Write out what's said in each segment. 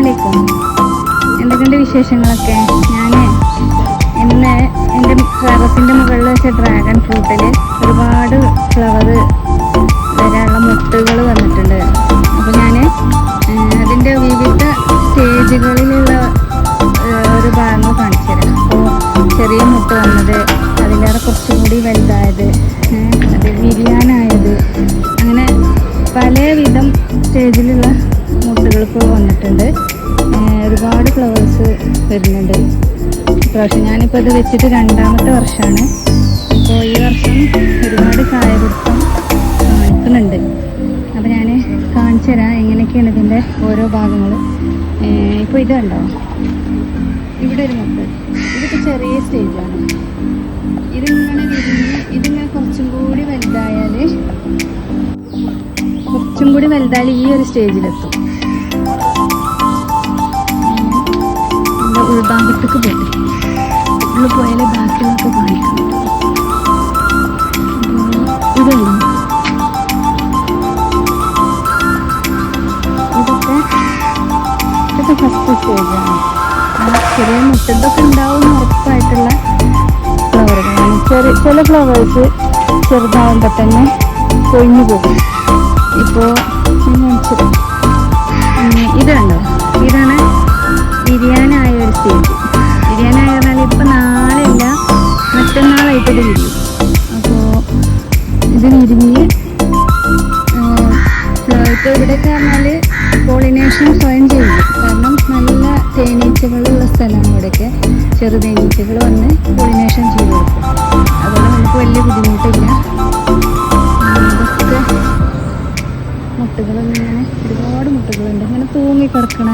അസ്സലാമലൈക്കും. എന്തൊക്കെയുണ്ട് വിശേഷങ്ങളൊക്കെ? ഞാൻ ഇന്ന് എൻ്റെ ടെറസിൻ്റെ മുകളിൽ വെച്ച ഡ്രാഗൺ ഫ്രൂട്ടിൽ ഒരുപാട് ഫ്ലവർ വരാനുള്ള മുട്ടുകൾ വന്നിട്ടുണ്ട്. അപ്പോൾ ഞാൻ അതിൻ്റെ വിവിധ സ്റ്റേജുകളിലുള്ള ഒരു ഭാഗങ്ങൾ കാണിച്ചു തരാം. അപ്പോൾ ചെറിയ മുട്ട് വന്നത്, അതിലേറെ കുറച്ചും കൂടി വലുതായത്, അത് വിരിയാനായത്, അങ്ങനെ പലവിധം സ്റ്റേജിലുള്ള മുട്ടുകൾ ഇപ്പോൾ വന്നിട്ടുണ്ട്. ഒരുപാട് ഫ്ലവേഴ്സ് വരുന്നുണ്ട് ഇപ്രാവശ്യം. ഞാനിപ്പോൾ ഇത് വെച്ചിട്ട് 2ാമത്തെ വർഷമാണ്. അപ്പോൾ ഈ വർഷം ഒരുപാട് കായപിടുത്തം കാണിക്കുന്നുണ്ട്. അപ്പോൾ ഞാൻ കാണിച്ചു തരാം എങ്ങനെയൊക്കെയാണ് ഇതിൻ്റെ ഓരോ ഭാഗങ്ങൾ. ഇപ്പോൾ ഇത് കണ്ടോ, ഇവിടെ ഒരു മുട്ട്, ഇതിപ്പോൾ ചെറിയ സ്റ്റേജാണ്. ഇതിങ്ങനെ വിരിഞ്ഞ് ഇതിങ്ങനെ കുറച്ചും കൂടി വലുതായാൽ ഈ ഒരു സ്റ്റേജിലെത്തും. ഉൾഭാഗത്തേക്ക് പോയിട്ട് ഉള്ളിൽ പോയാലേ ബാക്കിയൊക്കെ കാണിക്കാൻ പറ്റും. ഇതുണ്ടോ, ഇതൊക്കെ ഫസ്റ്റ് സ്റ്റേജാണ്. ചെറിയ മുട്ടതൊക്കെ ഉണ്ടാവുന്ന ഉറപ്പായിട്ടുള്ള ഫ്ലവറുകളാണ്. ചില ഫ്ലവേഴ്സ് ചെറുതാവുമ്പോൾ തന്നെ കൊഴിഞ്ഞു പോകും. ഇപ്പോൾ ഇതുണ്ടോ, ഇതാണ് വിരിയാനായ ഒരു സ്റ്റേജ്. വിരിയാനായ പറഞ്ഞാൽ ഇപ്പം നാളെയല്ല മറ്റന്നാളായിട്ട് ഇത് വിരിയും. അപ്പോൾ ഇത് വിരിഞ്ഞ് ഇപ്പോൾ ഇവിടെയൊക്കെ പറഞ്ഞാൽ പോളിനേഷൻ സ്വയം ചെയ്യും. കാരണം നല്ല തേനീച്ചകളുള്ള സ്ഥലമാണ് ഇവിടെയൊക്കെ. ചെറുതേനീച്ചകൾ വന്ന് പോളിനേഷൻ ചെയ്ത് കൊടുക്കും. അതുകൊണ്ട് നമുക്ക് വലിയ ബുദ്ധിമുട്ടില്ല. ഇതൊക്കെ മുട്ടുകളിങ്ങനെ ഒരുപാട് മുട്ടുകളുണ്ട്. ഇങ്ങനെ തൂങ്ങിക്കിടക്കണ,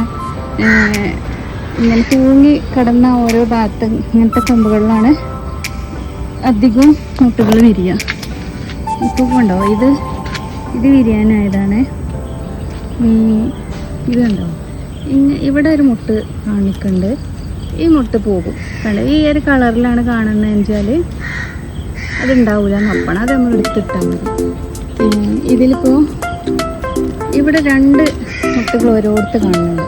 ഇങ്ങനെ തൂങ്ങി കിടന്ന ഓരോ ഭാഗത്ത് ഇങ്ങനത്തെ കൊമ്പുകളിലാണ് അധികം മുട്ടുകൾ വിരിയുക. ഇപ്പോൾ കണ്ടോ, ഇത് വിരിയാനായതാണ്. ഇത് കണ്ടോ, ഇവിടെ ഒരു മുട്ട് കാണിക്കുന്നുണ്ട്. ഈ മുട്ട് പോകും കണ്ടോ. ഈ ഒരു കളറിലാണ് കാണുന്നത് വെച്ചാൽ അതുണ്ടാവില്ല നോക്കണം, അത് നമ്മൾ എടുത്തിട്ടാൽ മതി. ഇതിലിപ്പോൾ ഇവിടെ 2 മുട്ടുകൾ ഓരോരുത്ത് കാണുന്നുണ്ട്.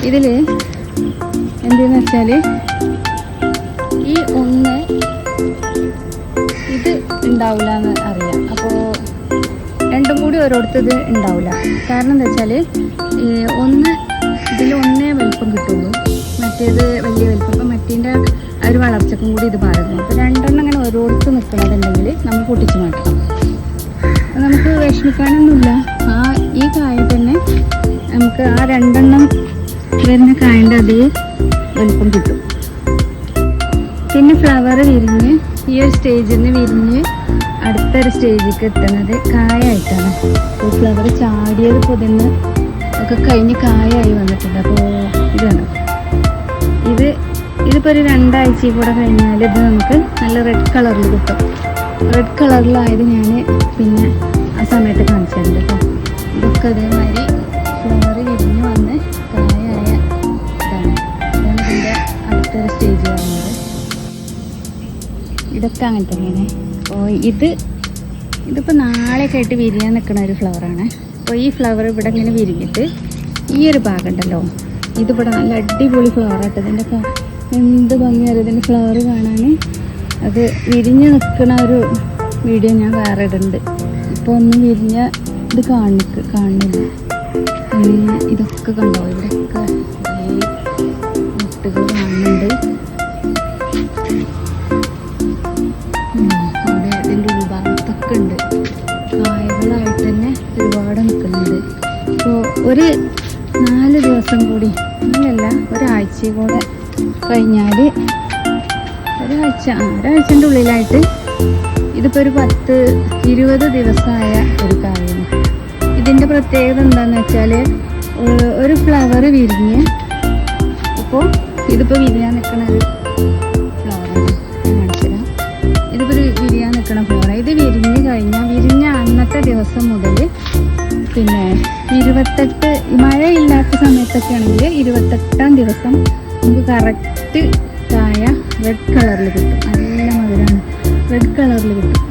ഇതിൽ എന്തെന്ന് വെച്ചാൽ ഈ ഒന്ന് ഇത് ഉണ്ടാവില്ല എന്ന് അറിയാം. അപ്പോൾ 2ഉം കൂടി ഓരോരുത്തർ ഇത് ഉണ്ടാവില്ല. കാരണം എന്താ വെച്ചാൽ ഒന്ന് ഇതിലൊന്നേ വലിപ്പം കിട്ടുള്ളൂ, മറ്റേത് വലിയ വലിപ്പം. അപ്പം മറ്റേൻ്റെ ആ ഒരു വളർച്ചക്കും കൂടി ഇത് പാടുന്നു. അപ്പോൾ 2എണ്ണം അങ്ങനെ ഓരോരുത്തർ നിൽക്കണതുണ്ടെങ്കിൽ നമ്മൾ പൊട്ടിച്ച് മാറ്റണം. നമുക്ക് വിഷമിക്കാനൊന്നുമില്ല. ഈ കായ തന്നെ നമുക്ക് ആ 2എണ്ണം വരുന്ന കായൻ്റെ അതേ വലിപ്പം കിട്ടും. പിന്നെ ഫ്ലവർ വിരിഞ്ഞ് ഈ ഒരു സ്റ്റേജിൽ നിന്ന് വിരിഞ്ഞ് അടുത്തൊരു സ്റ്റേജിലേക്ക് എത്തുന്നത് കായായിട്ടാണ്. അപ്പോൾ ഫ്ലവർ ചാടിയത് പൊതിന്ന് ഒക്കെ കഴിഞ്ഞ് കായായി വന്നിട്ടുണ്ട്. അപ്പോൾ ഇതാണ് ഇതിപ്പോൾ ഒരു 2 ആഴ്ചയിൽ കൂടെ കഴിഞ്ഞാൽ ഇത് നമുക്ക് നല്ല റെഡ് കളറിൽ കിട്ടും. റെഡ് കളറിലായത് ഞാൻ പിന്നെ ആ സമയത്ത് കാണിച്ചിട്ടുണ്ട്. അപ്പോൾ ഇതൊക്കെ അതേമാതിരി ഫ്ലവർ വിരിഞ്ഞ് വന്ന് കായായ ഇതാണ് ഇതിൻ്റെ അടുത്തൊരു സ്റ്റേജ് പറയുന്നത്. ഇതൊക്കെ അങ്ങനെ തന്നെയാണ്. അപ്പോൾ ഇതിപ്പോൾ നാളെയൊക്കെ ആയിട്ട് വിരിയാൻ നിൽക്കുന്ന ഒരു ഫ്ലവറാണ്. അപ്പോൾ ഈ ഫ്ലവർ ഇവിടെ ഇങ്ങനെ വിരിഞ്ഞിട്ട് ഈ ഒരു ഭാഗം ഉണ്ടല്ലോ, ഇതിവിടെ നല്ല അടിപൊളി ഫ്ലവറായിട്ട്. ഇതിൻ്റെ എന്ത് ഭംഗിയാണ് ഇതിൻ്റെ ഫ്ലവർ കാണാൻ. അത് വിരിഞ്ഞ് നിൽക്കുന്ന ഒരു വീഡിയോ ഞാൻ വേറെ ഇടുന്നുണ്ട്. ഇപ്പോൾ ഒന്നും വിരിഞ്ഞ ഇത് കാണുന്നില്ല. ഇതൊക്കെ കണ്ടോ, ഇവിടെയൊക്കെ മുട്ടുകൾ കാണുന്നുണ്ട്. അവിടെ അതിൻ്റെ ഉൾഭാഗത്തൊക്കെ ഉണ്ട് കായകളായിട്ട് തന്നെ ഒരുപാട് നിൽക്കുന്നുണ്ട്. അപ്പോൾ ഒരു 4 ദിവസം കൂടി, അങ്ങനെയല്ല ഒരാഴ്ച കൂടെ കഴിഞ്ഞാൽ ഒരാഴ്ചൻ്റെ ഉള്ളിലായിട്ട് ഇതിപ്പോൾ ഒരു 10-20 ദിവസമായ ഒരു കായാണ്. ഇതിൻ്റെ പ്രത്യേകത എന്താണെന്ന് വെച്ചാൽ ഒരു ഫ്ലവർ വിരിഞ്ഞ് ഇപ്പോൾ ഇതിപ്പോൾ വിരിയാൻ നിൽക്കുന്ന ഒരു ഫ്ലവറാണ്. കാണിച്ചുതരാം. ഇതിപ്പോൾ ഒരു വിരിയാൻ നിൽക്കുന്ന ഫ്ലവറാണ്. ഇത് വിരിഞ്ഞ് കഴിഞ്ഞാൽ വിരിഞ്ഞ അന്നത്തെ ദിവസം മുതൽ പിന്നെ 28 മഴയില്ലാത്ത സമയത്തൊക്കെ ആണെങ്കിൽ 28ാം ദിവസം നമുക്ക് കറക്റ്റ് കായ റെഡ് കളറിൽ കിട്ടും. നല്ല മധുരമാണ്, റെഡ് കളറിൽ കിട്ടും.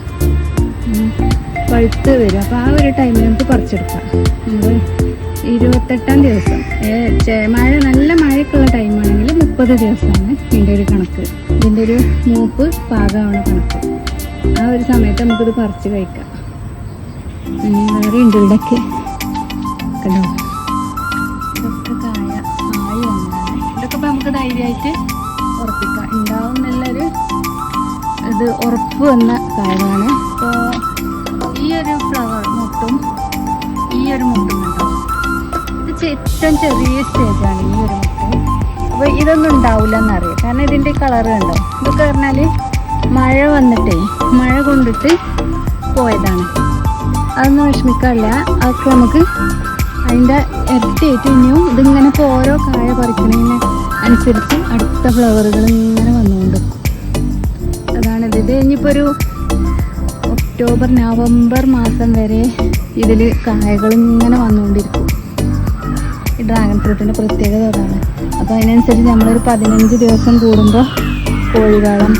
പഴുത്ത് വരും. അപ്പോൾ ആ ഒരു ടൈമിൽ നമുക്ക് പറിച്ചെടുക്കാം. നമ്മൾ 28ാം ദിവസം മഴ നല്ല മഴയൊക്കെയുള്ള ടൈമാണെങ്കിൽ 30 ദിവസമാണ് ഇതിൻ്റെ ഒരു കണക്ക്. ഇതിൻ്റെ ഒരു മൂപ്പ് പാകമാണ് കണക്ക്. ആ ഒരു സമയത്ത് നമുക്കിത് പറിച്ച് കഴിക്കാം. വേറെ ഉണ്ട് ഇവിടെയൊക്കെ കണ്ടോ, ഇതൊക്കെ കായി വന്നതാണ്. ഇതൊക്കെ ഇപ്പോൾ നമുക്ക് ധൈര്യമായിട്ട് ഉറപ്പിക്കാം, ഉണ്ടാവും എന്നുള്ളൊരു ഇത് ഉറപ്പ് വന്ന കായമാണ്. അപ്പോൾ ഈ ഒരു ഫ്ലവർ മൊട്ടും ഈ ഒരു മൊട്ടും കണ്ടോ, ഇത് ഏറ്റവും ചെറിയ സ്റ്റേജാണ് ഈ ഒരു മൊട്ട്. അപ്പോൾ ഇതൊന്നും ഉണ്ടാവില്ല എന്നറിയാം, കാരണം ഇതിൻ്റെ കളർ കണ്ടോ. ഇതൊക്കെ പറഞ്ഞാൽ മഴ വന്നിട്ടേ മഴ കൊണ്ടിട്ട് പോയതാണ്. അതൊന്നും വിഷമിക്കാറില്ല, അതൊക്കെ നമുക്ക് അതിൻ്റെ ഇരട്ടിയായിട്ട് ഇനിയും ഇതിങ്ങനെ ഇപ്പോൾ ഓരോ കായ പറിക്കുന്നതിന് അനുസരിച്ച് അടുത്ത ഫ്ലവറുകൾ ഇങ്ങനെ വന്നുകൊണ്ട് അതാണിത്. ഇത് ഇനിയിപ്പോൾ ഒരു ഒക്ടോബർ നവംബർ മാസം വരെ ഇതിൽ കായകൾ ഇങ്ങനെ വന്നുകൊണ്ടിരിക്കും. ഈ ഡ്രാഗൺ ഫ്രൂട്ടിൻ്റെ പ്രത്യേകത അതാണ്. അപ്പോൾ അതിനനുസരിച്ച് നമ്മളൊരു 15 ദിവസം കൂടുമ്പോൾ കോഴിവളം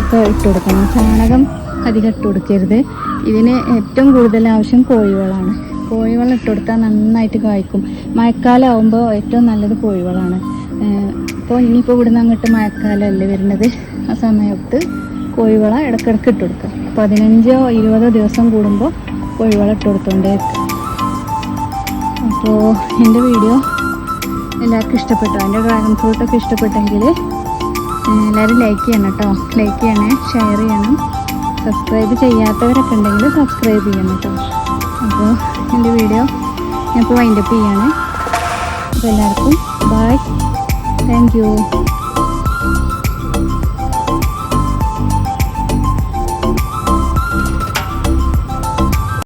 ഒക്കെ ഇട്ട് കൊടുക്കണം. ചാണകം അധികം ഇട്ട് കൊടുക്കരുത്. ഇതിന് ഏറ്റവും കൂടുതൽ ആവശ്യം കോഴിവളമാണ്. കോഴിവളം ഇട്ട് കൊടുത്താൽ നന്നായിട്ട് കായ്ക്കും. മഴക്കാലം ആകുമ്പോൾ ഏറ്റവും നല്ലത് കോഴിവളമാണ്. ഇപ്പോൾ ഇനിയിപ്പോൾ ഇവിടുന്ന് അങ്ങോട്ട് മഴക്കാലമല്ലേ വരുന്നത്, ആ സമയത്ത് കോഴിവളം ഇടയ്ക്കിടയ്ക്ക് ഇട്ട് കൊടുക്കുക. 15-20 ദിവസം കൂടുമ്പോൾ കോഴിവളം ഇട്ട് കൊടുത്തുകൊണ്ടേ ഇരിക്കുക. അപ്പോൾ എൻ്റെ വീഡിയോ എല്ലാവർക്കും ഇഷ്ടപ്പെട്ടു. എൻ്റെ ഡ്രാഗൺ ഫ്രൂട്ടൊക്കെ ഇഷ്ടപ്പെട്ടെങ്കിൽ എല്ലാവരും ലൈക്ക് ചെയ്യണം കേട്ടോ. ലൈക്ക് ചെയ്യണേ, ഷെയർ ചെയ്യണം. സബ്സ്ക്രൈബ് ചെയ്യാത്തവരൊക്കെ ഉണ്ടെങ്കിൽ സബ്സ്ക്രൈബ് ചെയ്യണം കേട്ടോ. അപ്പോൾ എൻ്റെ വീഡിയോ ഞാൻ ഇപ്പോൾ വൈൻഡപ്പ് ചെയ്യാണ്. അപ്പോൾ എല്ലാവർക്കും ബൈ, താങ്ക് യു.